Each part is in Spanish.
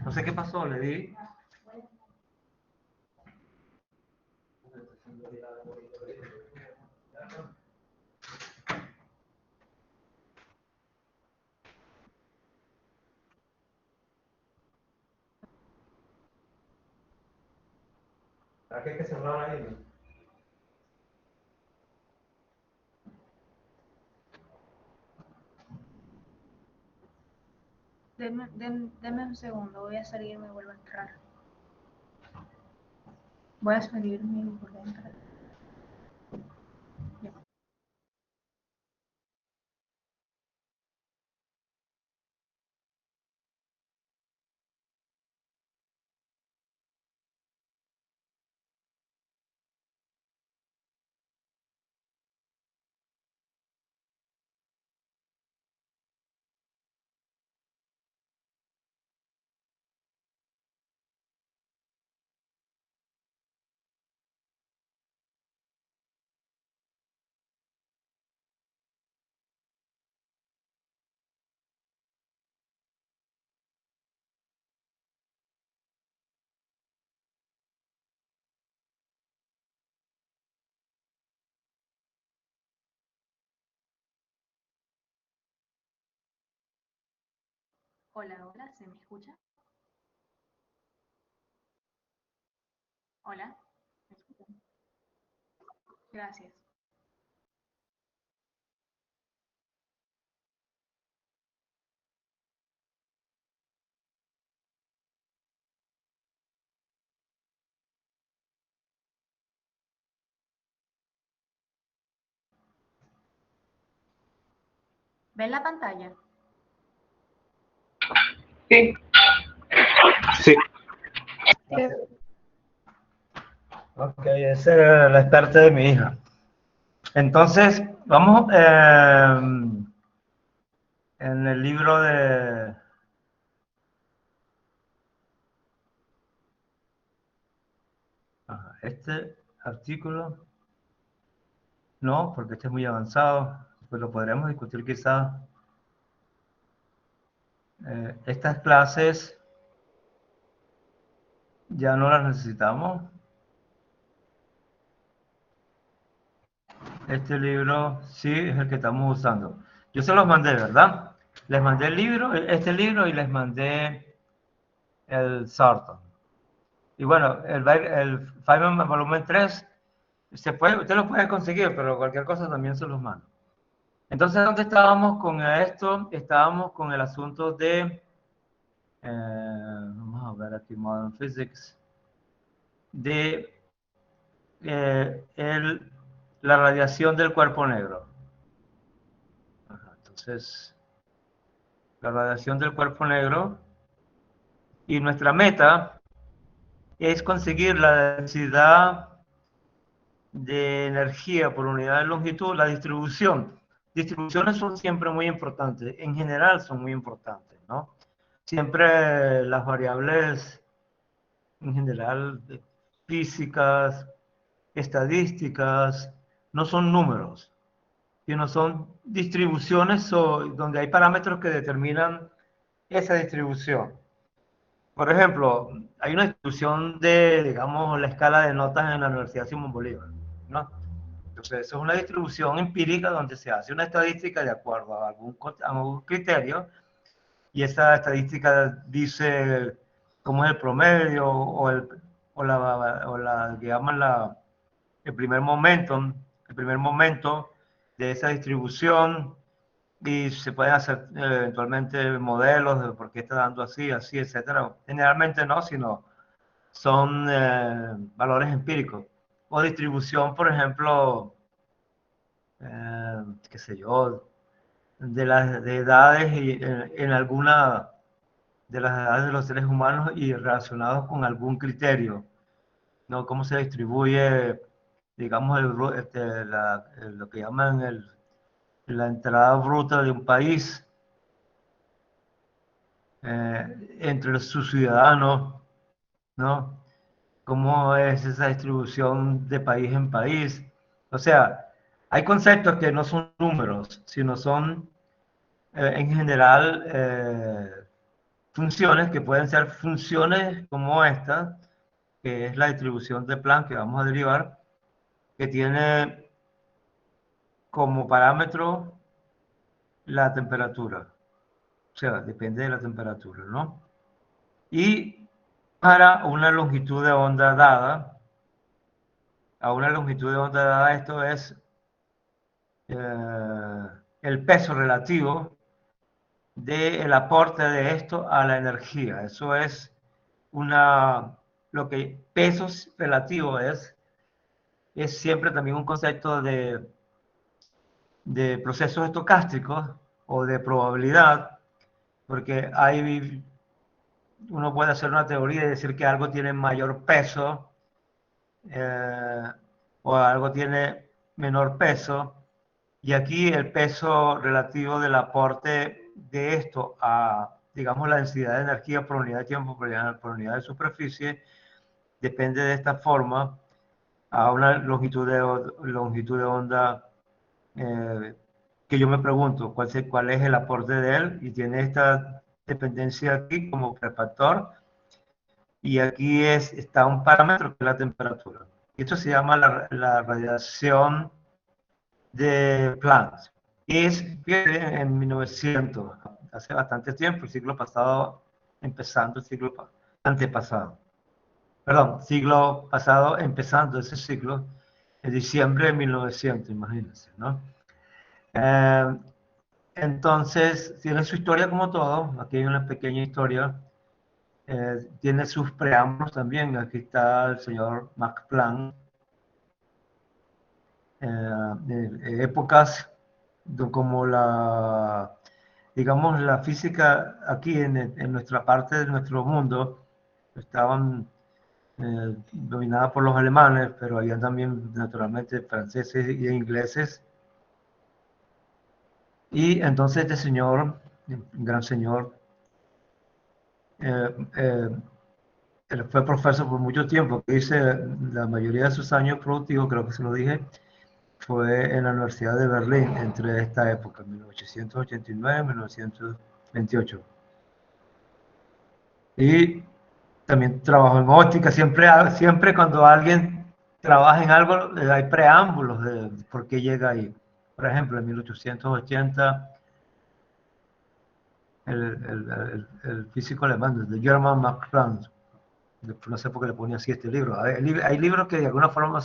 No sé qué pasó, le di. ¿Para qué hay que cerrar ahí? Deme un segundo, voy a salirme y vuelvo a entrar. Voy a salirme y vuelvo a entrar. Ya. Hola, hola, ¿se me escucha? Hola, ¿me escuchan? Gracias. ¿Ven la pantalla? Sí. Sí. Ok, esa era la experta de mi hija. Entonces, vamos en el libro de... Este artículo, no, porque este es muy avanzado, pues lo podremos discutir quizás. Estas clases ya no las necesitamos. Este libro sí es el que estamos usando. Yo se los mandé, ¿verdad? Les mandé el libro, este libro, y les mandé el Sarton. Y bueno, el Feynman volumen 3, usted lo puede conseguir, pero cualquier cosa también se los mando. Entonces, ¿dónde estábamos con esto? Estábamos con el asunto de, vamos a ver aquí, Modern Physics, de la radiación del cuerpo negro. Entonces, la radiación del cuerpo negro, y nuestra meta es conseguir la densidad de energía por unidad de longitud, la distribución. Distribuciones son siempre muy importantes, en general son muy importantes, ¿no? Siempre las variables, en general, físicas, estadísticas, no son números, sino son distribuciones donde hay parámetros que determinan esa distribución. Por ejemplo, hay una distribución de, digamos, la escala de notas en la Universidad Simón Bolívar, ¿no? Entonces, eso es una distribución empírica donde se hace una estadística de acuerdo a algún criterio, y esa estadística dice cómo es el promedio digamos, el primer momento de esa distribución, y se pueden hacer eventualmente modelos de por qué está dando así, así, etcétera. Generalmente no, sino son valores empíricos. O distribución, por ejemplo, qué sé yo, de las de edades en alguna de las edades de los seres humanos y relacionados con algún criterio, ¿no? Cómo se distribuye, digamos, lo que llaman la entrada bruta de un país entre sus ciudadanos, ¿no? ¿Cómo es esa distribución de país en país? O sea, hay conceptos que no son números, sino son en general funciones que pueden ser funciones como esta, que es la distribución de Planck que vamos a derivar, que tiene como parámetro la temperatura. O sea, depende de la temperatura, ¿no? Y para una longitud de onda dada, a una longitud de onda dada, esto es el peso relativo del aporte de esto a la energía. Eso es lo que peso relativo es siempre también un concepto de procesos estocásticos o de probabilidad, porque uno puede hacer una teoría y decir que algo tiene mayor peso o algo tiene menor peso, y aquí el peso relativo del aporte de esto a, digamos, la densidad de energía por unidad de tiempo, por unidad de superficie, depende de esta forma a una longitud de onda que yo me pregunto cuál es el aporte de él, y tiene esta dependencia aquí como prefactor, y aquí está un parámetro que es la temperatura. Y esto se llama la radiación de Planck. Y es en 1900, hace bastante tiempo, el siglo pasado, empezando el siglo antepasado. Perdón, siglo pasado, empezando ese siglo, en diciembre de 1900, imagínense, ¿no? Entonces, tiene su historia como todo. Aquí hay una pequeña historia. Tiene sus preámbulos también. Aquí está el señor Max Planck. Épocas como digamos, la física aquí en nuestra parte de nuestro mundo estaban dominadas por los alemanes, pero había también naturalmente franceses y ingleses. Y entonces este señor, un gran señor, él fue profesor por mucho tiempo, que hice la mayoría de sus años productivos, creo que se lo dije, fue en la Universidad de Berlín entre esta época, 1889 y 1928. Y también trabajó en óptica. Siempre cuando alguien trabaja en algo, hay preámbulos de por qué llega ahí. Por ejemplo, en 1880, el físico alemán, de German Max Planck, no sé por qué le ponía así este libro. Hay libros que de alguna forma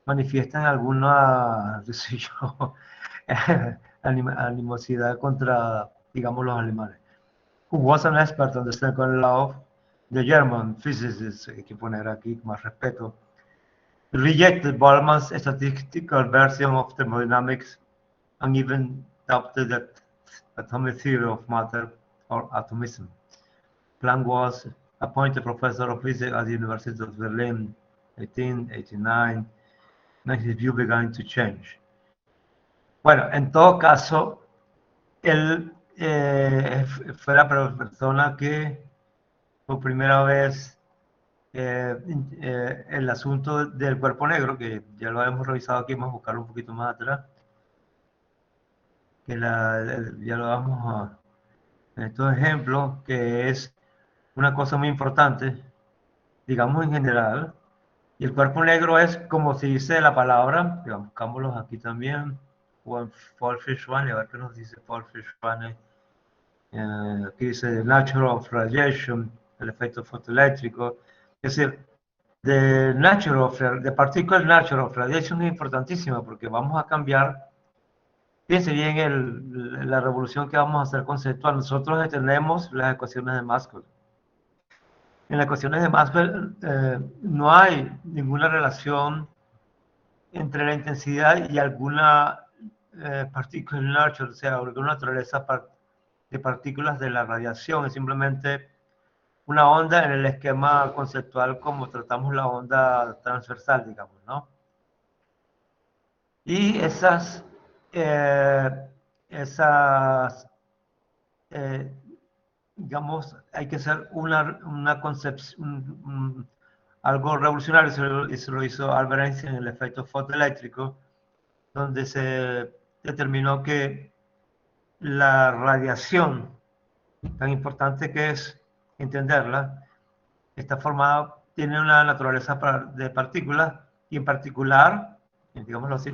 manifiestan alguna, qué sé yo, animosidad contra, digamos, los alemanes. Who was an expert on the second law of the German physicists, hay que poner aquí más respeto, rejected Boltzmann's statistical version of thermodynamics and even doubted that atomic theory of matter or atomism. Planck was appointed professor of physics at the University of Berlin in 1889, and his view began to change. Bueno, en todo caso, él fue la persona que por primera vez el asunto del cuerpo negro, que ya lo hemos revisado aquí, vamos a buscarlo un poquito más atrás, que ya lo vamos en estos ejemplos, que es una cosa muy importante, digamos en general, y el cuerpo negro es como se dice la palabra, digamos, buscámoslos aquí también, Paul Fishman, a ver qué nos dice Paul Fishman, aquí dice The Nature of Radiation, el efecto fotoeléctrico, es decir, the particular nature of radiation es importantísima porque vamos a cambiar, fíjense bien la revolución que vamos a hacer conceptual. Nosotros tenemos las ecuaciones de Maxwell. En las ecuaciones de Maxwell no hay ninguna relación entre la intensidad y alguna particular nature, o sea, alguna naturaleza de partículas de la radiación. Es simplemente una onda en el esquema conceptual como tratamos la onda transversal, digamos, ¿no? Y digamos, hay que hacer una concepción, algo revolucionario, y se lo hizo Albert Einstein en el efecto fotoeléctrico, donde se determinó que la radiación tan importante que es entenderla, está formada, tiene una naturaleza de partículas y en particular, digámoslo así,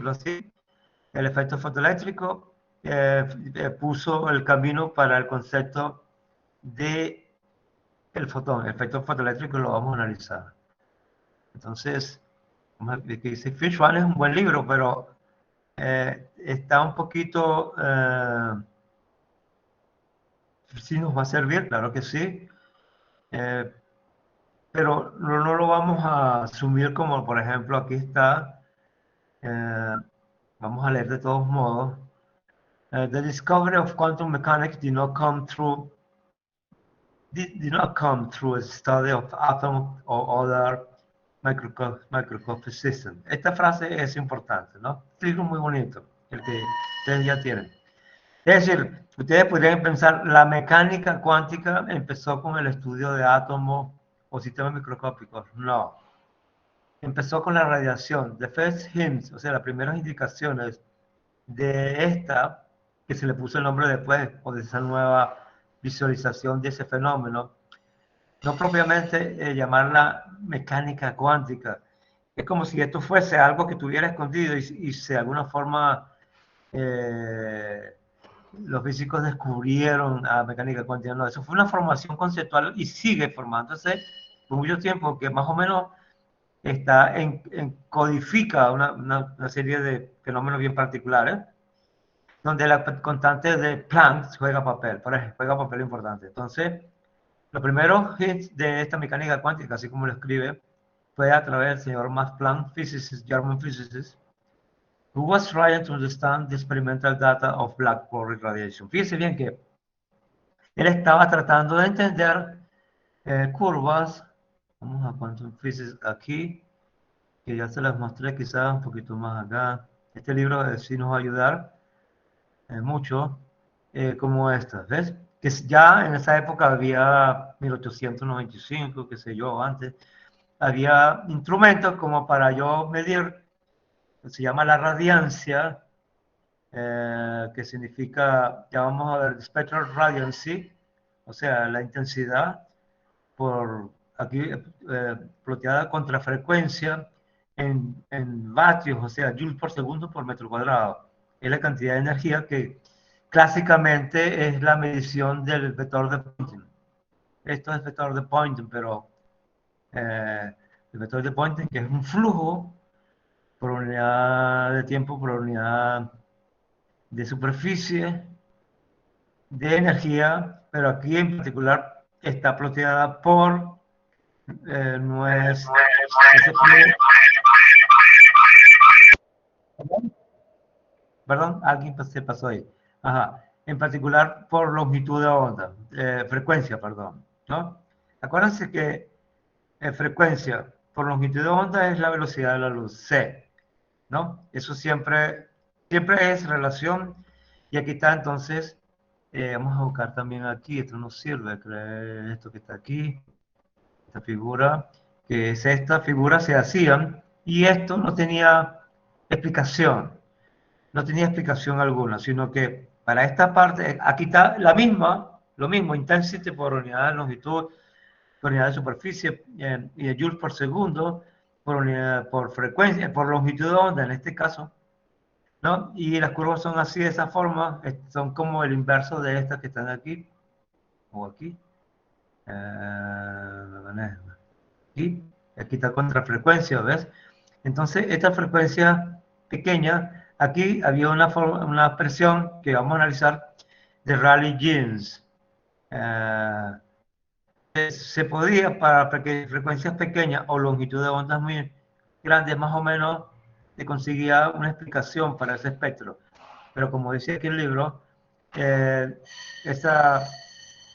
el efecto fotoeléctrico puso el camino para el concepto de el fotón. El efecto fotoeléctrico lo vamos a analizar. Entonces, que dice Fishman es un buen libro, pero está un poquito, sí nos va a servir, claro que sí, eh, pero no lo vamos a asumir como, por ejemplo, aquí está, vamos a leer de todos modos, the discovery of quantum mechanics did not come through a study of atoms or other microscopic systems. Esta frase es importante, ¿no? Es un libro muy bonito, el que ustedes ya tienen. Es decir, ustedes podrían pensar, la mecánica cuántica empezó con el estudio de átomos o sistemas microscópicos. No. Empezó con la radiación. The first hints, o sea, las primeras indicaciones de esta, que se le puso el nombre después, o de esa nueva visualización de ese fenómeno, no propiamente llamarla mecánica cuántica. Es como si esto fuese algo que estuviera escondido y se de alguna forma los físicos descubrieron a mecánica cuántica. No, eso fue una formación conceptual y sigue formándose por mucho tiempo, que más o menos está codifica una serie de fenómenos bien particulares, donde la constante de Planck juega papel, por ejemplo, juega papel importante. Entonces, los primeros hits de esta mecánica cuántica, así como lo escribe, fue a través del señor Max Planck, physicist, German physicist, who was trying to understand the experimental data of black body radiation. Fíjense bien que él estaba tratando de entender curvas, vamos a quantum physics aquí, que ya se las mostré quizás un poquito más acá. Este libro sí nos va a ayudar mucho, como estas, ¿ves? Que ya en esa época había 1895, qué sé yo, antes, había instrumentos como para yo medir, se llama la radiancia, que significa, ya vamos a ver, spectral radiancy, o sea, la intensidad por aquí ploteada contra frecuencia en vatios, o sea, joules por segundo por metro cuadrado. Es la cantidad de energía que clásicamente es la medición del vector de Poynting. Esto es vector de Poynting, pero el vector de Poynting, que es un flujo por unidad de tiempo, por unidad de superficie, de energía, pero aquí en particular está ploteada por no es... Perdón, alguien se pasó ahí. Ajá. En particular por longitud de onda, frecuencia, perdón, ¿no? Acuérdense que frecuencia por longitud de onda es la velocidad de la luz, c, ¿no? Eso siempre es relación. Y aquí está entonces, vamos a buscar también aquí, esto nos sirve, esto que está aquí, esta figura, que es esta figura, se hacían y esto no tenía explicación, no tenía explicación alguna, sino que para esta parte, aquí está lo mismo, intensity por unidad de longitud, por unidad de superficie y de joules por segundo, por unidad, por frecuencia, por longitud de onda en este caso, ¿no? Y las curvas son así, de esa forma, son como el inverso de estas que están aquí, o aquí. Y aquí está contrafrecuencia, ¿ves? Entonces, esta frecuencia pequeña, aquí había una presión que vamos a analizar de Rayleigh-Jeans. Se podía, para frecuencias pequeñas o longitud de ondas muy grandes, más o menos, se conseguía una explicación para ese espectro. Pero como decía aquí el libro, esa...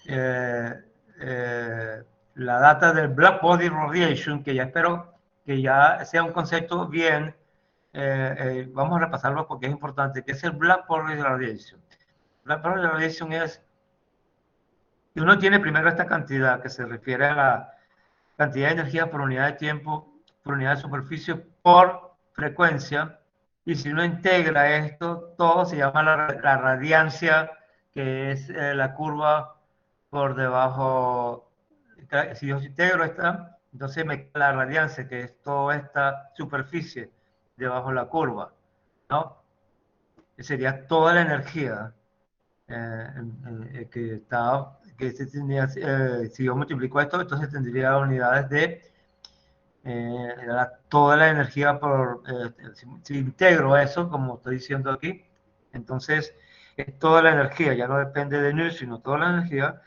eh, eh, la data del Black Body Radiation, que ya espero que ya sea un concepto bien, vamos a repasarlo porque es importante, que es el Black Body Radiation. Black Body Radiation es, y uno tiene primero esta cantidad que se refiere a la cantidad de energía por unidad de tiempo, por unidad de superficie, por frecuencia, y si uno integra esto, todo se llama la radiancia, que es la curva por debajo, si yo integro esta, entonces me queda la radiancia, que es toda esta superficie debajo de la curva, ¿no? Que sería toda la energía que se tenía, si yo multiplico esto, entonces tendría unidades de toda la energía si integro eso, como estoy diciendo aquí, entonces es toda la energía, ya no depende de nu, sino toda la energía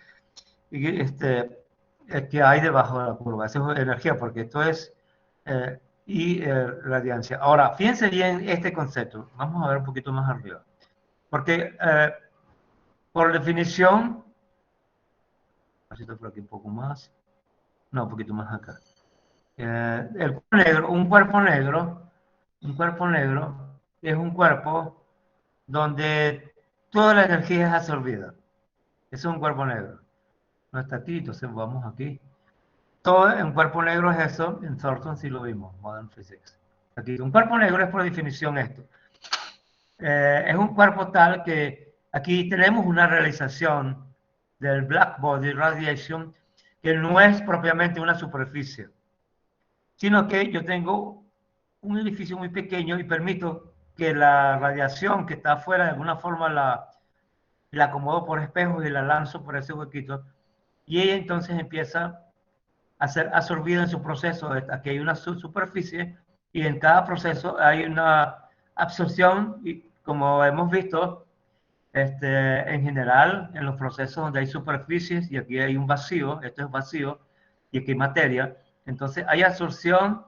que hay debajo de la curva. Esa es energía, porque esto es radiancia. Ahora, fíjense bien este concepto. Vamos a ver un poquito más arriba. Porque por definición, por aquí un poco más, no, un poquito más acá. El cuerpo negro, un cuerpo negro es un cuerpo donde toda la energía es absorbida. Eso es un cuerpo negro. No está aquí, entonces vamos aquí. Todo en cuerpo negro es eso, en Thornton sí lo vimos, Modern Physics. Aquí, un cuerpo negro es por definición esto. Es un cuerpo tal que aquí tenemos una realización del black body radiation que no es propiamente una superficie, sino que yo tengo un edificio muy pequeño y permito que la radiación que está afuera de alguna forma la acomodo por espejos y la lanzo por ese huequito y ella entonces empieza a ser absorbida en su proceso. Aquí hay una superficie y en cada proceso hay una absorción y como hemos visto en general en los procesos donde hay superficies y aquí hay un vacío, esto es vacío y aquí hay materia, entonces hay absorción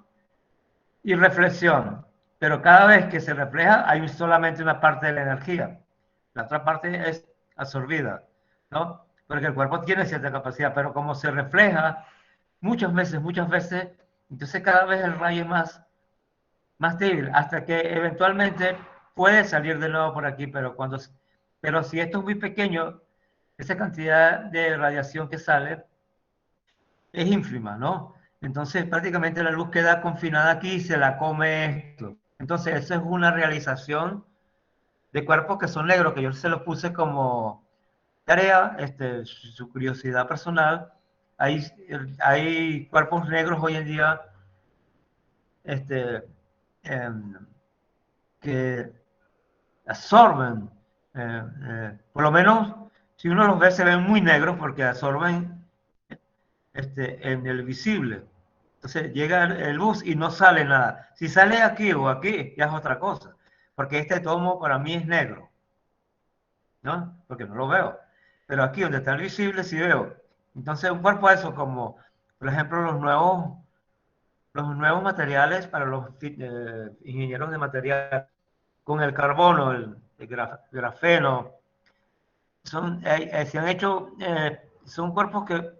y reflexión, pero cada vez que se refleja hay solamente una parte de la energía, la otra parte es absorbida, ¿no? Porque el cuerpo tiene cierta capacidad, pero como se refleja muchas veces, entonces cada vez el rayo es más débil, hasta que eventualmente puede salir de nuevo por aquí, pero si esto es muy pequeño, esa cantidad de radiación que sale es ínfima, ¿no? Entonces prácticamente la luz queda confinada aquí y se la come esto. Entonces esa es una realización de cuerpos que son negros, que yo se los puse como tarea, su curiosidad personal. Hay cuerpos negros hoy en día este, em, que absorben, por lo menos si uno los ve se ven muy negros porque absorben en el visible. Entonces llega el bus y no sale nada. Si sale aquí o aquí, ya es otra cosa. Porque este tomo para mí es negro, ¿no? Porque no lo veo. Pero aquí donde está el visible sí veo. Entonces un cuerpo de eso como, por ejemplo, los nuevos materiales para los ingenieros de material, con el carbono, el grafeno, se han hecho, son cuerpos que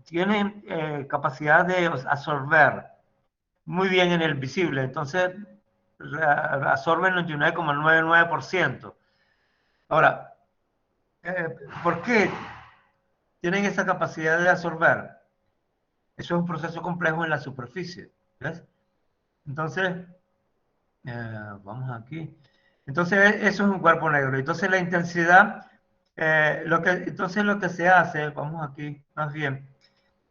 tienen capacidad de absorber muy bien en el visible, entonces absorben el 99,99%. Ahora, ¿por qué tienen esa capacidad de absorber? Eso es un proceso complejo en la superficie, ¿ves? Entonces, vamos aquí. Entonces, eso es un cuerpo negro. Entonces, la intensidad, entonces lo que se hace, vamos aquí, más bien,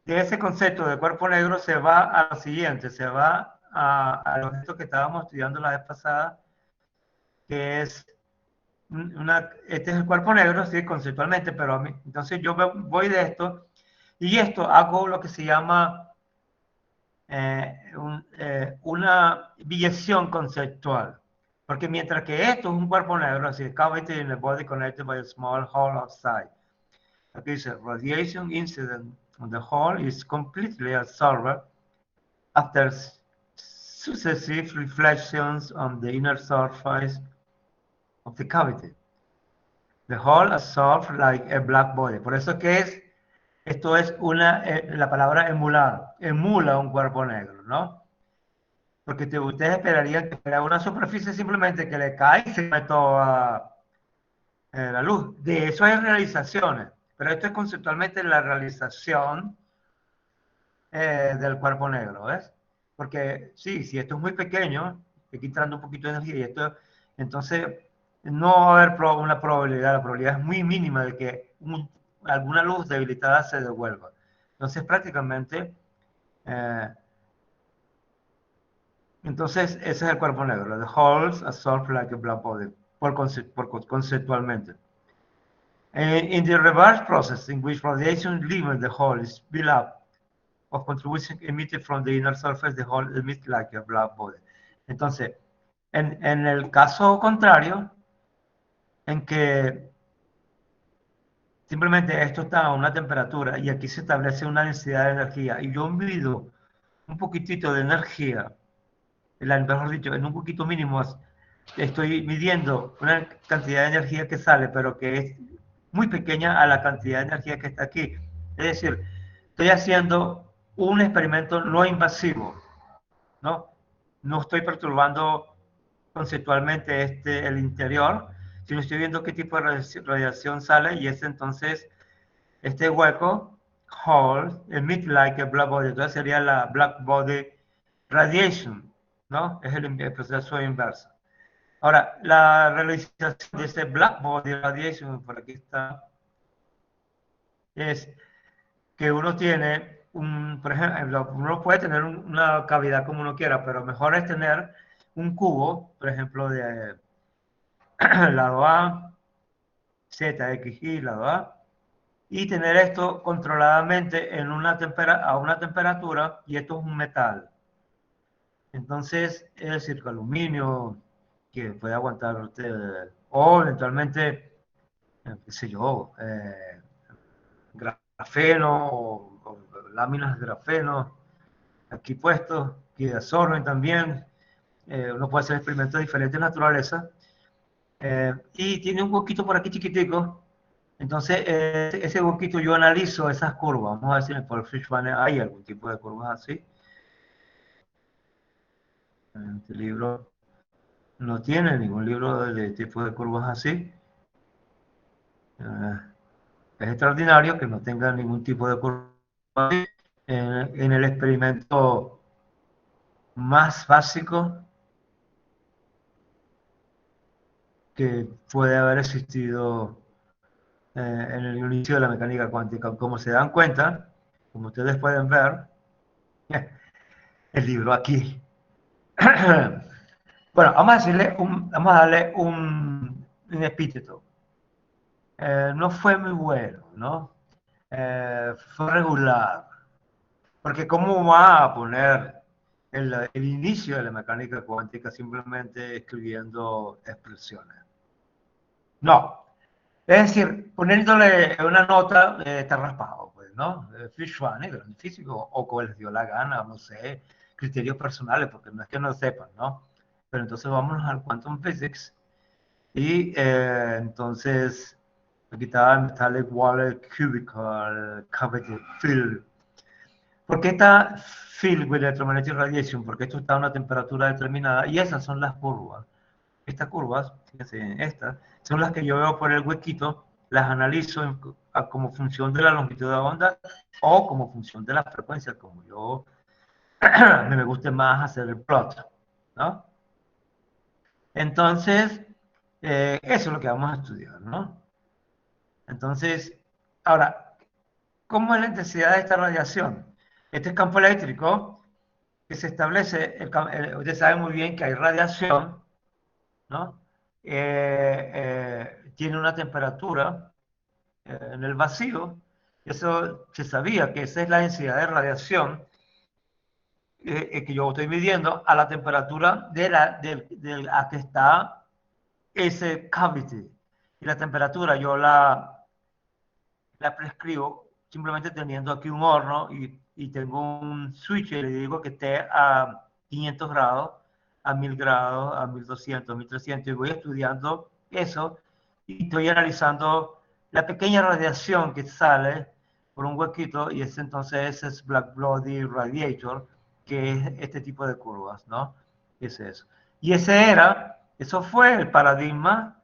de ese concepto de cuerpo negro se va a lo siguiente, se va al objeto que estábamos estudiando la vez pasada, que es este es el cuerpo negro, sí, conceptualmente, pero entonces yo voy de esto y esto hago lo que se llama una biyección conceptual. Porque mientras que esto es un cuerpo negro, así, cavity in the body connected by a small hole outside. Aquí dice, radiation incident on the hole is completely absorbed after successive reflections on the inner surface of the cavity. The hole absorbs like a black body. Por eso que esto es la palabra emular, emula un cuerpo negro, ¿no? Porque ustedes esperarían que fuera una superficie simplemente que le cae y se mete toda la luz. De eso hay realizaciones, pero esto es conceptualmente la realización del cuerpo negro, ¿ves? Porque sí, si esto es muy pequeño, aquí entrando un poquito de energía y esto, entonces no va a haber una probabilidad, la probabilidad es muy mínima de que alguna luz debilitada se devuelva. Entonces, prácticamente, entonces ese es el cuerpo negro. The holes absorb like a black body, conceptualmente. In the reverse process, in which radiation leaving the hole is built up of contribution emitted from the inner surface, the hole emits like a black body. Entonces, en el caso contrario, en que simplemente esto está a una temperatura y aquí se establece una densidad de energía y yo mido un poquitito de energía, mejor dicho, en un poquito mínimo, estoy midiendo una cantidad de energía que sale, pero que es muy pequeña a la cantidad de energía que está aquí. Es decir, estoy haciendo un experimento no invasivo, ¿no? No estoy perturbando conceptualmente el interior, sino estoy viendo qué tipo de radiación sale y es entonces este hueco, hole, emit like a black body. Entonces sería la black body radiation, ¿no? Es el proceso inverso. Ahora, la realización de este black body radiation, por aquí está, es que uno tiene por ejemplo, uno puede tener una cavidad como uno quiera, pero mejor es tener un cubo, por ejemplo, de lado A, Z, X, Y, lado A, y tener esto controladamente en a una temperatura, y esto es un metal. Entonces, es decir, que aluminio, que puede aguantar usted, o eventualmente, qué sé yo, grafeno o láminas de grafeno aquí puestos, que absorben también. Uno puede hacer experimentos de diferentes naturalezas. Y tiene un huequito por aquí chiquitico. Entonces, ese huequito yo analizo esas curvas. Vamos a ver si en el Paul Fishman hay algún tipo de curvas así. Este libro no tiene ningún libro de tipo de curvas así. Es extraordinario que no tenga ningún tipo de curva así. En el experimento más básico que puede haber existido en el inicio de la mecánica cuántica. Como se dan cuenta, como ustedes pueden ver, el libro aquí. Bueno, vamos a darle un epíteto. No fue muy bueno, ¿no? Fue regular. Porque ¿cómo va a poner el inicio de la mecánica cuántica simplemente escribiendo expresiones? No. Es decir, poniéndole una nota, está raspado, pues, ¿no? Fishman, gran físico, o como les dio la gana, no sé, criterios personales, porque no es que no sepan, ¿no? Pero entonces vámonos al quantum physics, y entonces aquí está metallic water cubical cavity field. ¿Por qué está filled with electromagnetic radiation? Porque esto está a una temperatura determinada, y esas son las curvas. Estas curvas, fíjense, estas, son las que yo veo por el huequito, las analizo como función de la longitud de la onda o como función de la frecuencia, como yo me guste más hacer el plot, ¿no? Entonces, eso es lo que vamos a estudiar, ¿no? Entonces, ahora, ¿cómo es la intensidad de esta radiación? Este campo eléctrico que se establece, ustedes saben muy bien que hay radiación, ¿no? Tiene una temperatura en el vacío. Eso se sabía que esa es la densidad de radiación que yo estoy midiendo a la temperatura a que está ese cavity. Y la temperatura yo la prescribo simplemente teniendo aquí un horno y tengo un switch y le digo que esté a 500 grados, a 1000 grados, a 1200, 1300 y voy estudiando eso y estoy analizando la pequeña radiación que sale por un huequito y entonces ese es Black Body Radiator, que es este tipo de curvas, ¿no? Es eso. Y eso fue el paradigma,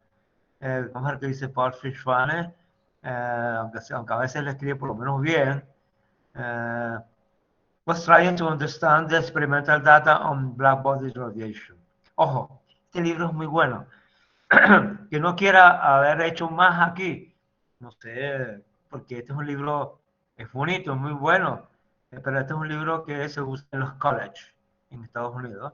vamos a ver qué dice Paul Fishman, aunque a veces le escribe por lo menos bien, was trying to understand the experimental data on black body radiation. Ojo, este libro es muy bueno. Que no quiera haber hecho más aquí, no sé, porque este es un libro, es bonito, muy bueno, pero este es un libro que se usa en los colleges en Estados Unidos,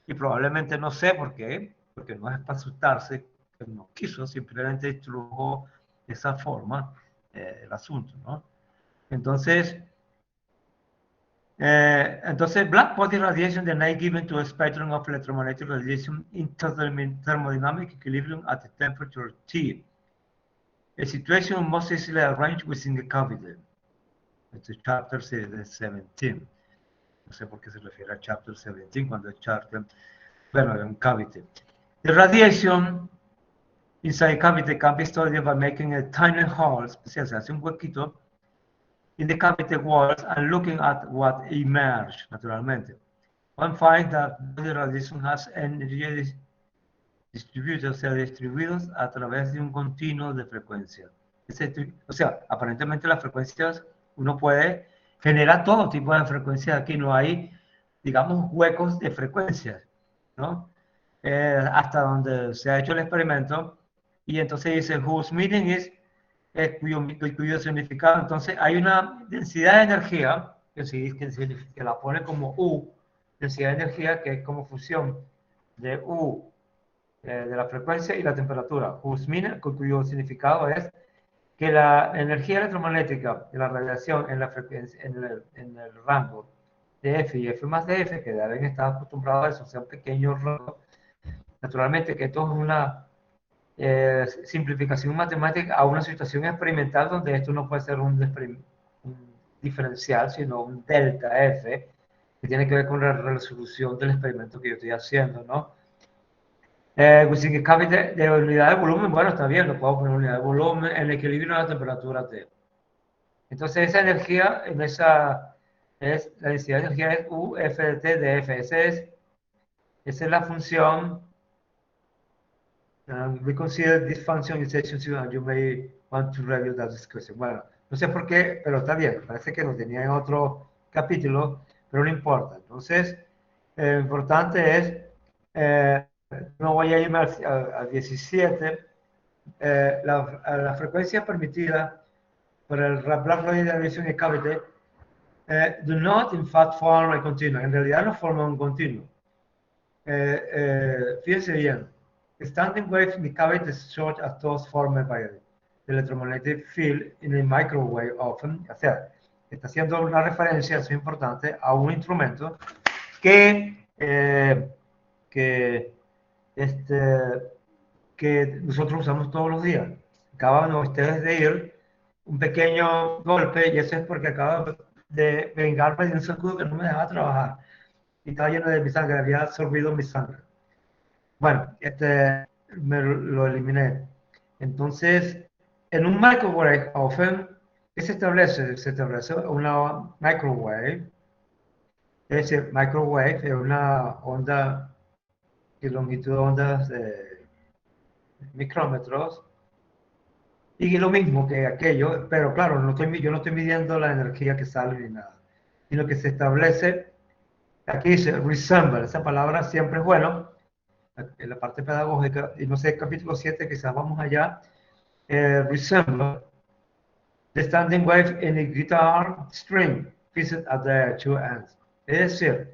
y probablemente no sé por qué, porque no es para asustarse, que no quiso, simplemente introdujo de esa forma el asunto, ¿no? Entonces, black body radiation, the night given to a spectrum of electromagnetic radiation in thermodynamic equilibrium at the temperature T. A situation most easily arranged within the cavity. Este es chapter 17. No sé por qué se refiere a chapter 17 cuando es chapter, bueno, un cavity. The radiation inside cavity can be studied by making a tiny hole, se hace un huequito in the cavity walls and looking at what emerge, naturalmente. One finds that the radiation has energy distributed, o sea, distribuidos a través de un continuo de frecuencia. O sea, aparentemente las frecuencias, uno puede generar todo tipo de frecuencias. Aquí no hay, digamos, huecos de frecuencias, ¿no? Hasta donde se ha hecho el experimento. Y entonces dice, whose meaning is, cuyo significado. Entonces hay una densidad de energía, que la pone como U, densidad de energía que es como fusión de U, de la frecuencia y la temperatura. Whose meaning, cuyo significado es que la energía electromagnética de la radiación en la frecuencia, en el rango de F y F más de F, que deben estar acostumbrados a eso, sea un pequeño rango. Naturalmente que esto es una simplificación matemática a una situación experimental donde esto no puede ser un diferencial, sino un delta F, que tiene que ver con la resolución del experimento que yo estoy haciendo, ¿no? Within a cavity de unidad de volumen, bueno, está bien, lo puedo poner unidad de volumen en el equilibrio de la temperatura T. Entonces esa energía, la densidad de energía es U, F de T de F. Esa es la función. We consider this function in section 2 and you may want to review that discussion. Bueno, no sé por qué, pero está bien. Parece que lo tenía en otro capítulo, pero no importa. Entonces, lo importante es, no voy a irme al 17, la frecuencia permitida por el Black Radiation y Cavity do not in fact form a continuum. En realidad no forman un continuo. Fíjense bien. Standing waves in the cavity is short as those formed by the electromagnetic field in a microwave often. O sea, está haciendo una referencia, eso es importante, a un instrumento que, que nosotros usamos todos los días. Acaban ustedes de ir un pequeño golpe y eso es porque acabo de vengarme de un sacudo que no me dejaba trabajar y estaba lleno de mi sangre, había absorbido mi sangre. Bueno, me lo eliminé. Entonces, en un microwave oven, ¿qué se establece? Se establece una microwave, es decir, microwave es una onda de longitud de ondas de micrómetros, y lo mismo que aquello, pero claro, yo no estoy midiendo la energía que sale ni nada, sino que se establece, aquí dice resemble, esa palabra siempre es bueno, en la parte pedagógica, y no sé, capítulo 7, quizás vamos allá, resemble the standing wave in a guitar string, fixed at the two ends. Es decir,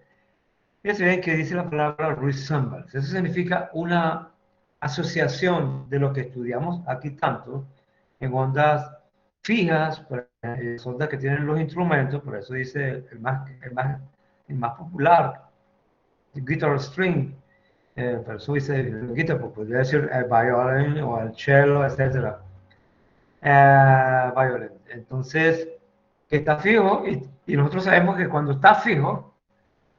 fíjense que dice la palabra resemble. Eso significa una asociación de lo que estudiamos aquí tanto en ondas fijas, ondas que tienen los instrumentos, por eso dice el más popular, el guitar string, por eso dice guitar, pues podría decir el violin o el cello, etc. Violin. Entonces, que está fijo, y nosotros sabemos que cuando está fijo,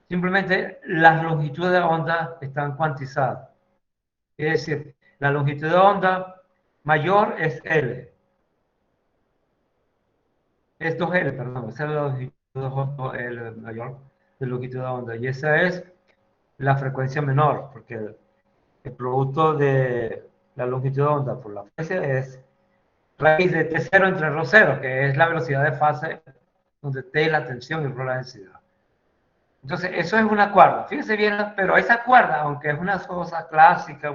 simplemente las longitudes de onda están cuantizadas. Es decir, la longitud de onda mayor es L. Es 2L, perdón. Esa es la longitud de onda L mayor de longitud de onda. Y esa es la frecuencia menor, porque el producto de la longitud de onda por la frecuencia es raíz de T0 entre Rho0, que es la velocidad de fase donde T es la tensión y Rho la densidad. Entonces, eso es una cuerda. Fíjense bien, pero esa cuerda, aunque es una cosa clásica,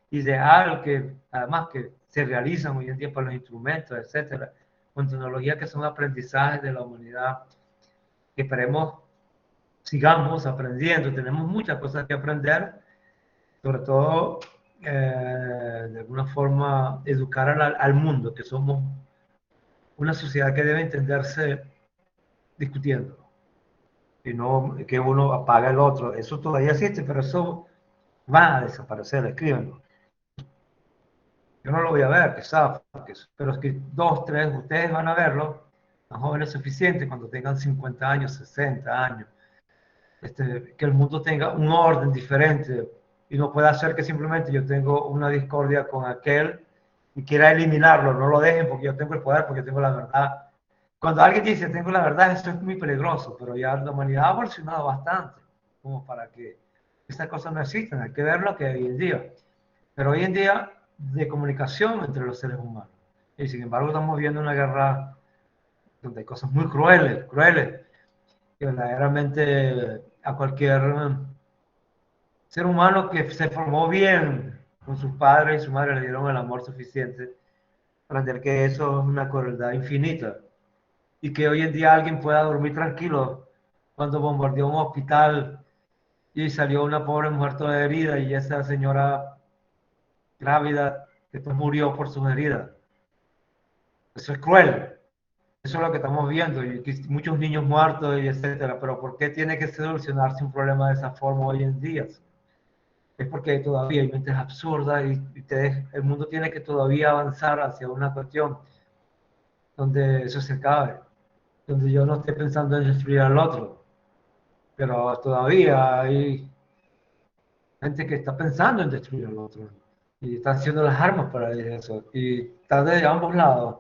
ideal, que además que se realizan hoy en día por los instrumentos, etcétera, con tecnología que son aprendizajes de la humanidad, que esperemos sigamos aprendiendo. Tenemos muchas cosas que aprender, sobre todo de alguna forma educar al mundo, que somos una sociedad que debe entenderse discutiendo y no que uno apaga el otro. Eso todavía existe, pero eso va a desaparecer, escríbenlo. Yo no lo voy a ver, quizás, pero es que dos, tres, ustedes van a verlo, los jóvenes suficientes, cuando tengan 50 años, 60 años, que el mundo tenga un orden diferente y no pueda ser que simplemente yo tengo una discordia con aquel y quiera eliminarlo, no lo dejen porque yo tengo el poder, porque yo tengo la verdad. Cuando alguien dice tengo la verdad, eso es muy peligroso, pero ya la humanidad ha evolucionado bastante como para que estas cosas no existan. Hay que ver lo que hay hoy en día. Pero hoy en día de comunicación entre los seres humanos. Y sin embargo estamos viendo una guerra donde hay cosas muy crueles, crueles, que verdaderamente a cualquier ser humano que se formó bien con sus padres y su madre le dieron el amor suficiente para entender que eso es una crueldad infinita y que hoy en día alguien pueda dormir tranquilo cuando bombardeó un hospital y salió una pobre mujer toda herida y esa señora grávida después murió por sus heridas. Eso es cruel. Eso es lo que estamos viendo, y muchos niños muertos y etcétera. Pero ¿por qué tiene que solucionarse un problema de esa forma hoy en día? Es porque todavía hay mentes absurdas y el mundo tiene que todavía avanzar hacia una cuestión donde eso se acabe, donde yo no esté pensando en destruir al otro. Pero todavía hay gente que está pensando en destruir al otro y está haciendo las armas para eso. Y está de ambos lados.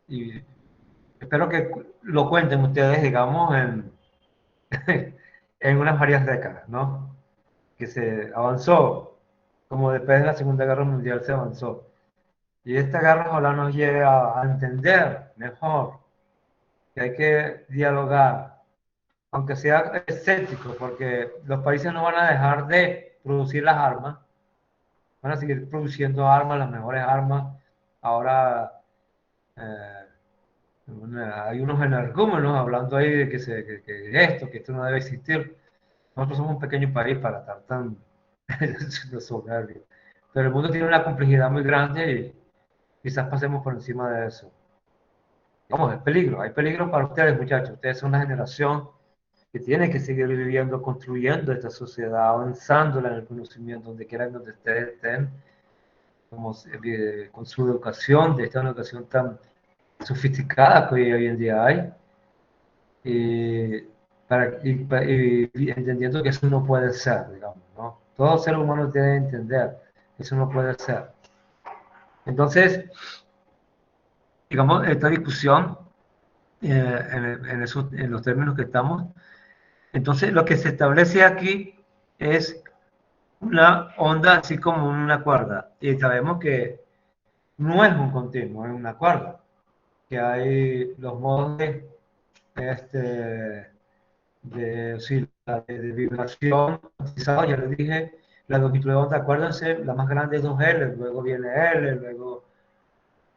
Y espero que lo cuenten ustedes, digamos, en unas varias décadas, ¿no? Que se avanzó, como después de la Segunda Guerra Mundial se avanzó. Y esta guerra ojalá nos lleve a entender mejor que hay que dialogar, aunque sea escéptico, porque los países no van a dejar de producir las armas, van a seguir produciendo armas, las mejores armas. Ahora eh, hay unos energúmenos hablando ahí de que esto, que esto no debe existir. Nosotros somos un pequeño país para estar tan soberbio. Pero el mundo tiene una complejidad muy grande y quizás pasemos por encima de eso. Vamos, hay peligro para ustedes, muchachos. Ustedes son una generación que tiene que seguir viviendo, construyendo esta sociedad, avanzándola en el conocimiento, donde quieran donde ustedes estén, como, con su educación, de esta educación tan sofisticada que hoy en día hay, y, y entendiendo que eso no puede ser, digamos, ¿no? Todo ser humano tiene que entender que eso no puede ser. Entonces, digamos, esta discusión, en los términos que estamos, entonces lo que se establece aquí es una onda así como una cuerda, y sabemos que no es un continuo, es una cuerda, que hay los modos este, sí, de vibración, ya les dije, la longitud de onda, acuérdense, la más grande es 2L, luego viene L, luego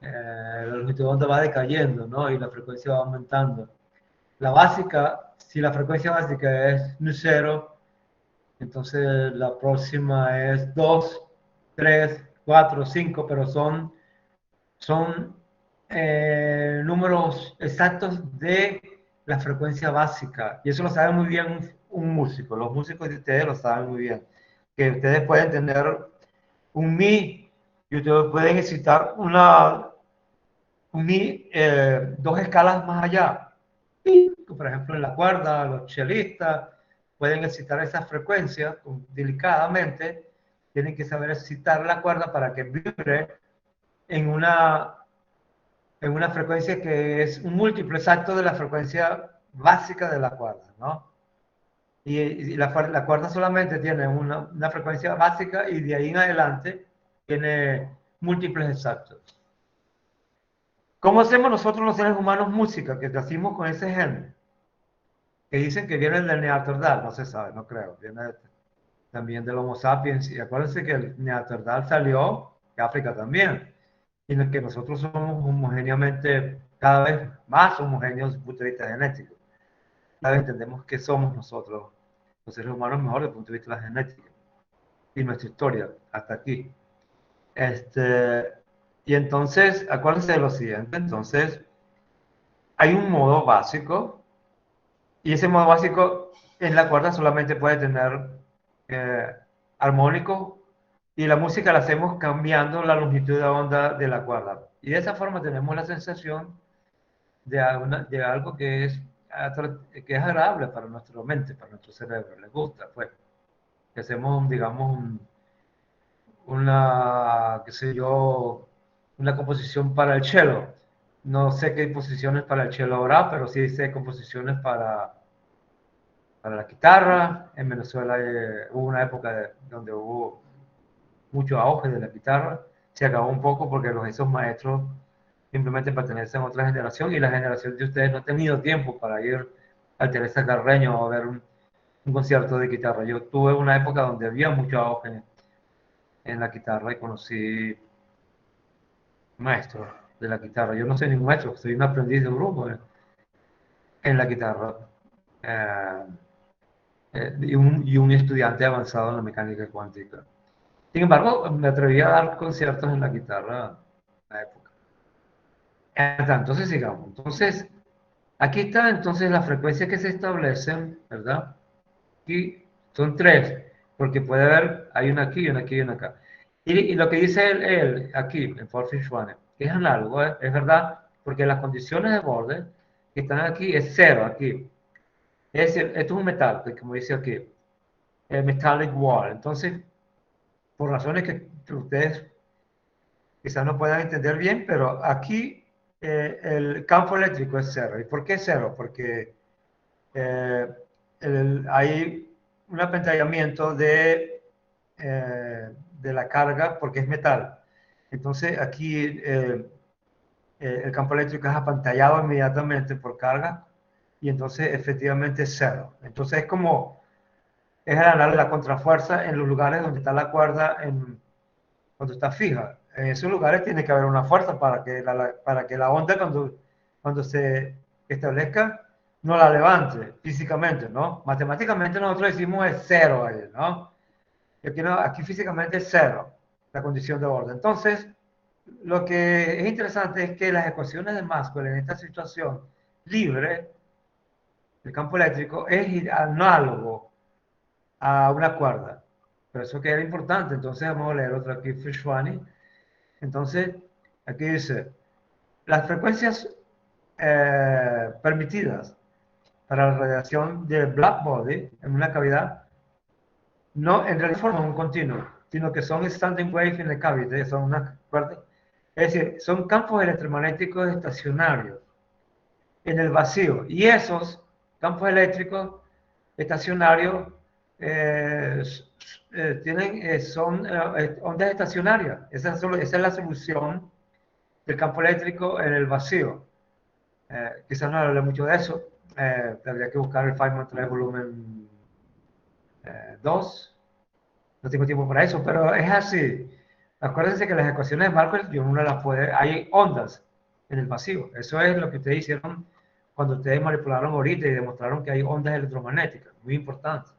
la longitud de onda va decayendo, ¿no? Y la frecuencia va aumentando. La básica, si la frecuencia básica es 0, entonces la próxima es 2, 3, 4, 5, pero son números exactos de la frecuencia básica. Y eso lo sabe muy bien un músico. Los músicos de ustedes lo saben muy bien. Que ustedes pueden tener un mi y ustedes pueden excitar un mi dos escalas más allá. Por ejemplo, en la cuerda, los chelistas pueden excitar esa frecuencia delicadamente. Tienen que saber excitar la cuerda para que vibre en una frecuencia que es un múltiplo exacto de la frecuencia básica de la cuerda, ¿no? Y la cuerda solamente tiene una frecuencia básica y de ahí en adelante tiene múltiples exactos. ¿Cómo hacemos nosotros los seres humanos música? Que nacimos con ese gen, que dicen que viene del Neandertal, no se sabe, no creo, viene también del Homo sapiens, y acuérdense que el Neandertal salió de África también, y que nosotros somos homogéneamente cada vez más homogéneos desde el punto de vista genético. Cada vez entendemos que somos nosotros, los seres humanos, mejor desde el punto de vista de la genética y nuestra historia hasta aquí. Y entonces, acuérdense de lo siguiente, entonces, hay un modo básico y ese modo básico en la cuerda solamente puede tener eh, armónico y la música la hacemos cambiando la longitud de onda de la cuerda. Y de esa forma tenemos la sensación de algo que es agradable para nuestra mente, para nuestro cerebro, les gusta, pues. Que hacemos, digamos, qué sé yo, una composición para el cello. No sé qué composiciones para el cello habrá, pero sí sé composiciones para la guitarra. En Venezuela hubo una época donde hubo mucho auge de la guitarra. Se acabó un poco porque esos maestros simplemente pertenecen a otra generación y la generación de ustedes no ha tenido tiempo para ir al Teresa Carreño a ver un concierto de guitarra. Yo tuve una época donde había mucho auge en la guitarra y conocí maestros de la guitarra. Yo no soy ningún maestro, soy un aprendiz de un grupo en la guitarra. Eh, y un estudiante avanzado en la mecánica cuántica. Sin embargo, me atreví a dar conciertos en la guitarra en la época. Entonces, sigamos. Entonces, aquí está entonces las frecuencias que se establecen, ¿verdad? Aquí son tres, porque puede haber, hay una aquí, una aquí y una acá. Y lo que dice él aquí, en Forfish One, es análogo, es verdad, porque las condiciones de borde que están aquí es cero, aquí. Es decir, esto es un metal, como dice aquí, el metallic wall. Entonces, por razones que ustedes quizás no puedan entender bien, pero aquí el campo eléctrico es cero. ¿Y por qué cero? Porque eh, hay un apantallamiento de la carga porque es metal. Entonces aquí el campo eléctrico es apantallado inmediatamente por carga y entonces efectivamente es cero. Entonces es ganar la contrafuerza en los lugares donde está la cuerda cuando está fija. En esos lugares tiene que haber una fuerza para que la onda cuando se establezca no la levante físicamente, ¿no? Matemáticamente nosotros decimos es cero ahí, ¿no? Aquí físicamente es cero la condición de orden. Entonces, lo que es interesante es que las ecuaciones de Maxwell en esta situación libre del campo eléctrico es análogo a una cuerda. Por eso que era importante. Entonces vamos a leer otra aquí, Fishwani. Entonces, aquí dice, las frecuencias permitidas para la radiación de black body en una cavidad no en realidad forman un continuo, sino que son standing wave in the cavity, son es decir, son campos electromagnéticos estacionarios en el vacío. Y esos campos eléctricos estacionarios eh, son ondas estacionarias. Esa es la solución del campo eléctrico en el vacío. Quizás no hable mucho de eso. Tendría que buscar el Feynman 3 volumen 2. No tengo tiempo para eso, pero es así. Acuérdense que las ecuaciones de Maxwell, yo uno las puede, hay ondas en el vacío. Eso es lo que ustedes hicieron cuando ustedes manipularon ahorita y demostraron que hay ondas electromagnéticas, muy importante.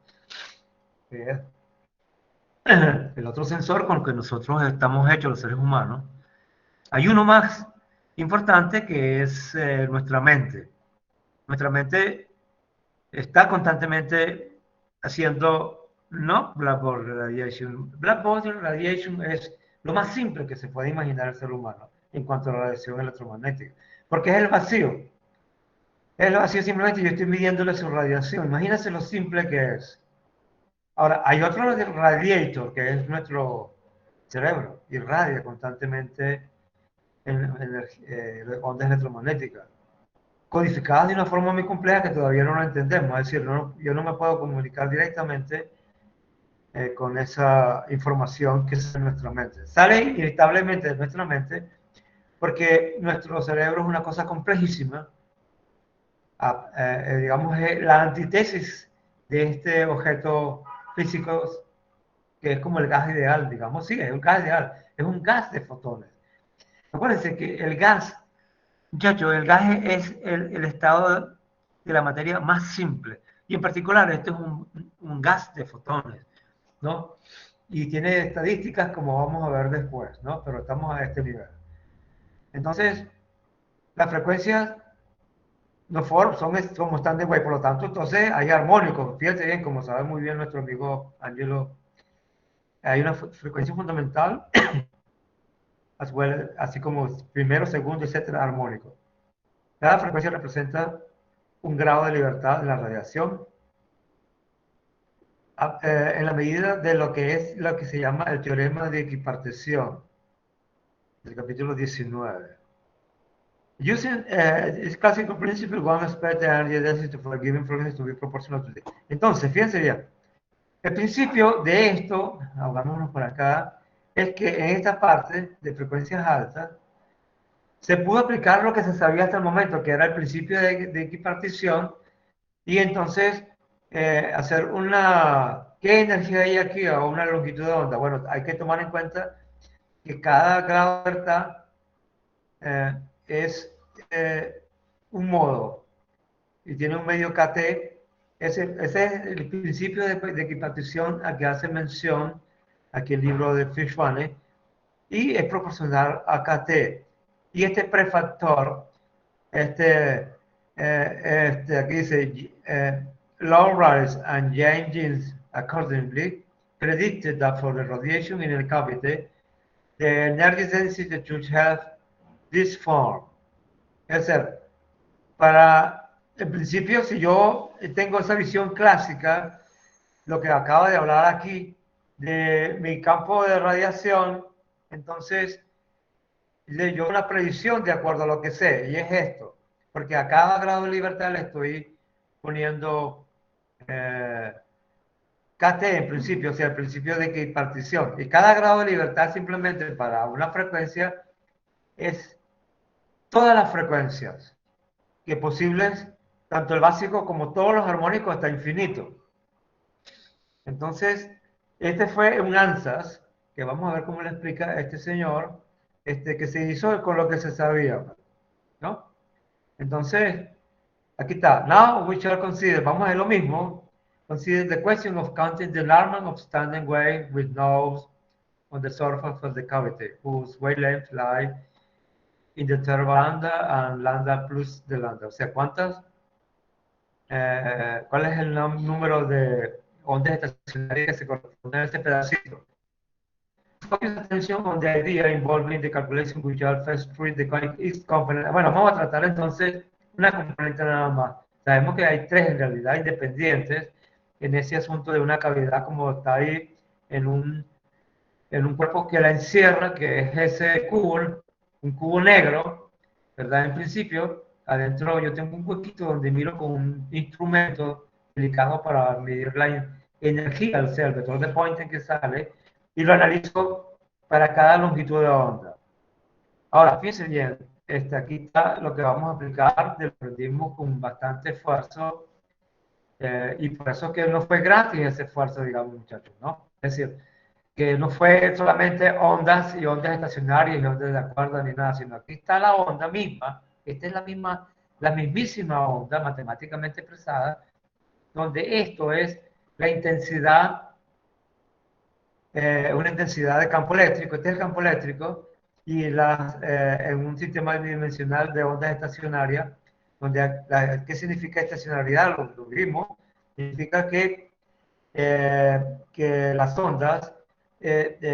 El otro sensor con el que nosotros estamos hechos los seres humanos, hay uno más importante que es nuestra mente. Nuestra mente está constantemente haciendo, ¿no? Blackboard radiation. Blackboard radiation es lo más simple que se puede imaginar el ser humano en cuanto a la radiación electromagnética, porque es el vacío. Es el vacío, simplemente yo estoy midiéndole su radiación. Imagínense lo simple que es. Ahora, hay otro radiator, que es nuestro cerebro, irradia constantemente ondas electromagnéticas, codificadas de una forma muy compleja que todavía no lo entendemos. Es decir, yo no me puedo comunicar directamente con esa información que es en nuestra mente. Sale inevitablemente de nuestra mente porque nuestro cerebro es una cosa complejísima. Digamos, la antítesis de este objeto físico que es como el gas ideal, digamos, sí, es un gas ideal, es un gas de fotones. Acuérdense que el gas Muchachos, el gas es el estado de la materia más simple. Y en particular, este es un gas de fotones, ¿no? Y tiene estadísticas como vamos a ver después, ¿no? Pero estamos a este nivel. Entonces, las frecuencias no son como están de way, por lo tanto, entonces hay armónicos. Fíjate bien, como sabe muy bien nuestro amigo Angelo, hay una frecuencia fundamental, así como primero, segundo, etcétera, armónico. Cada frecuencia representa un grado de libertad en la radiación en la medida de lo que es lo que se llama el teorema de equipartición del capítulo 19. Using its classical principle, one expects the energy density for a given frequency to be proportional to the. Entonces, fíjense bien, el principio de esto, hagámonos por acá, es que en esta parte de frecuencias altas se pudo aplicar lo que se sabía hasta el momento, que era el principio de equipartición, y entonces hacer una, ¿qué energía hay aquí o una longitud de onda? Bueno, hay que tomar en cuenta que cada grado de libertad eh, es un modo y tiene un medio KT. Ese es el principio de equipartición a que hace mención aquí el libro de Fishbane y es proporcional a KT. Y este prefactor, aquí dice, Low rise and Jeans accordingly predicted that for the radiation in the cavity, the energy density should have this form. Es decir, para el principio, si yo tengo esa visión clásica, lo que acaba de hablar aquí, de mi campo de radiación, entonces yo una predicción de acuerdo a lo que sé, y es esto, porque a cada grado de libertad le estoy poniendo KT en principio, o sea, el principio de equipartición, y cada grado de libertad simplemente para una frecuencia es todas las frecuencias que posibles, tanto el básico como todos los armónicos hasta infinito. Entonces, este fue un ANSAS, que vamos a ver cómo le explica este señor, que se hizo con lo que se sabía, ¿no? Entonces, aquí está. Now we shall consider, vamos a ver lo mismo, consider the question of counting the Larman of standing wave with knobs on the surface of the cavity, whose wavelength lie in the third lambda and lambda plus the lambda. O sea, ¿cuál es el número de ondas estacionarias que se corresponden a este pedacito? Focus attention on the idea involving the calculation which are first treat the conic component. Bueno, vamos a tratar entonces una componente nada más. Sabemos que hay tres en realidad independientes en ese asunto de una cavidad como está ahí en un cuerpo que la encierra, que es ese cubo, un cubo negro, ¿verdad? En principio, adentro yo tengo un huequito donde miro con un instrumento delicado para medir la energía, o sea, el vector de Poynting que sale, y lo analizo para cada longitud de onda. Ahora, fíjense bien, aquí está lo que vamos a aplicar del aprendimos con bastante esfuerzo, y por eso que no fue gratis ese esfuerzo, digamos, muchachos, ¿no? Es decir, que no fue solamente ondas y ondas estacionarias y ondas de cuerda ni nada, sino aquí está la onda misma, esta es la mismísima onda matemáticamente expresada, donde esto es la intensidad, una intensidad de campo eléctrico, este es el campo eléctrico, y en un sistema bidimensional de ondas estacionarias, donde, ¿qué significa estacionalidad? Lo vimos, significa que las ondas, ella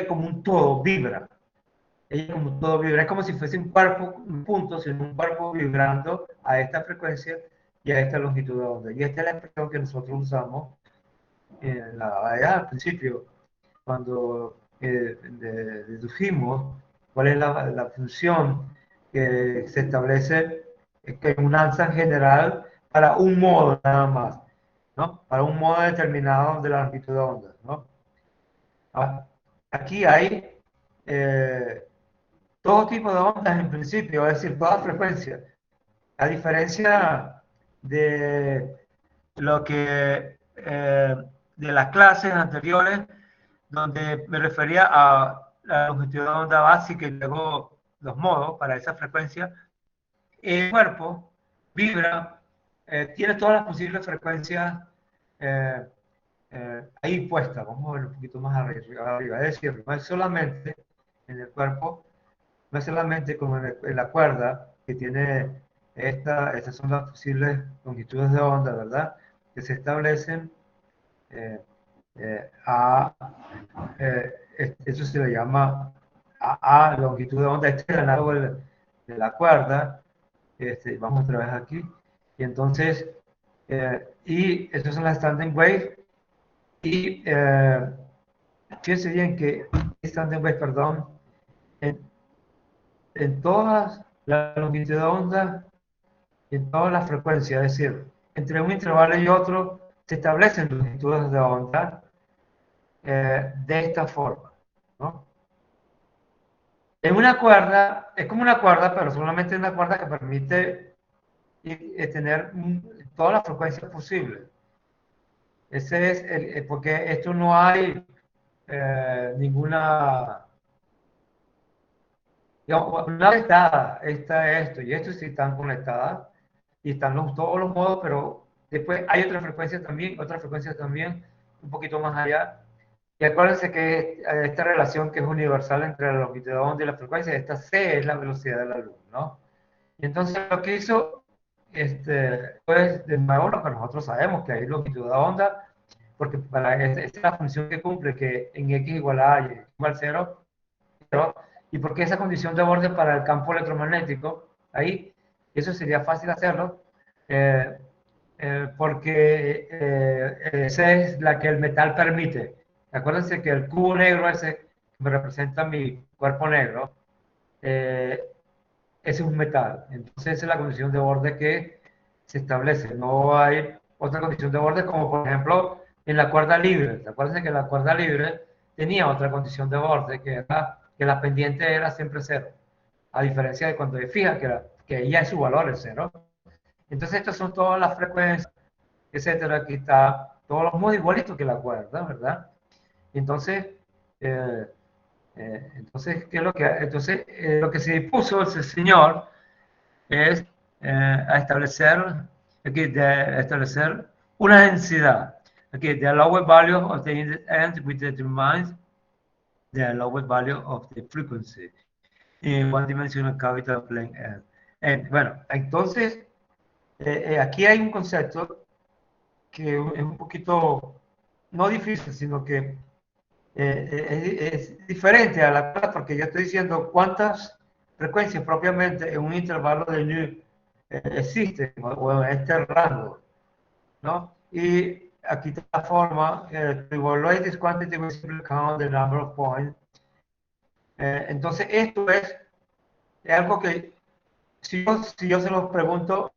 como un todo vibra, ella como un todo vibra, es como si fuese un cuerpo, un punto, sino un cuerpo vibrando a esta frecuencia y a esta longitud de onda. Y esta es la expresión que nosotros usamos al principio, cuando dedujimos cuál es la función que se establece que un alza general para un modo nada más, ¿no? Para un modo determinado de la longitud de onda, ¿no? Ahora, aquí hay todo tipo de ondas en principio, es decir, todas frecuencias. A diferencia de lo que de las clases anteriores, donde me refería a la longitud de onda básica y luego los modos para esa frecuencia, el cuerpo vibra, tiene todas las posibles frecuencias eh, ahí puestas. Vamos a ver un poquito más arriba. Es decir, no es solamente en el cuerpo, no es solamente como en la cuerda que tiene estas son las posibles longitudes de onda, ¿verdad? Que se establecen eh, a, eso se le llama a longitud de onda, este es el largo de la cuerda, vamos otra vez aquí, y entonces, y esas son las standing waves, y fíjense bien que standing waves, perdón, en, en todas las longitudes de onda y en todas las frecuencias, es decir, entre un intervalo y otro se establecen longitudes de onda de esta forma, ¿no? En una cuerda, es como una cuerda, pero solamente una cuerda que permite tener todas las frecuencias posibles. Ese es porque esto no hay ninguna, digamos, una vez está esto y esto sí están conectadas y están todos los modos, pero después hay otra frecuencia también, un poquito más allá. Y acuérdense que esta relación que es universal entre la longitud de onda y la frecuencia, esta C es la velocidad de la luz, ¿no? Y entonces lo que hizo, pues de nuevo lo que nosotros sabemos, que hay longitud de onda, porque para esta es la función que cumple, que en x igual a y igual a 0, y porque esa condición de borde para el campo electromagnético, ahí, eso sería fácil hacerlo, eh, porque esa es la que el metal permite. Acuérdense que el cubo negro ese que me representa mi cuerpo negro, eh, ese es un metal. Entonces esa es la condición de borde que se establece. No hay otra condición de borde como por ejemplo en la cuerda libre. Acuérdense que la cuerda libre tenía otra condición de borde que era que la pendiente era siempre cero. A diferencia de cuando se fija que ya su valor es cero. Entonces estas son todas las frecuencias, etcétera. Aquí está todos los modos igualitos que la cuerda, ¿verdad? Entonces, ¿qué es lo que, lo que se dispuso ese señor es a establecer, establecer una densidad. Aquí, the lower value of the end which determines the lower value of the frequency in one dimensional capital plane L. Bueno, entonces, aquí hay un concepto que es un poquito, no difícil, sino que es diferente a la cuarta, porque yo estoy diciendo cuántas frecuencias propiamente en un intervalo de nu existen, o en este rango, ¿no? Y aquí está la forma, to evaluate this quantity we simply count the number of points. Entonces, esto es algo que, si yo se los pregunto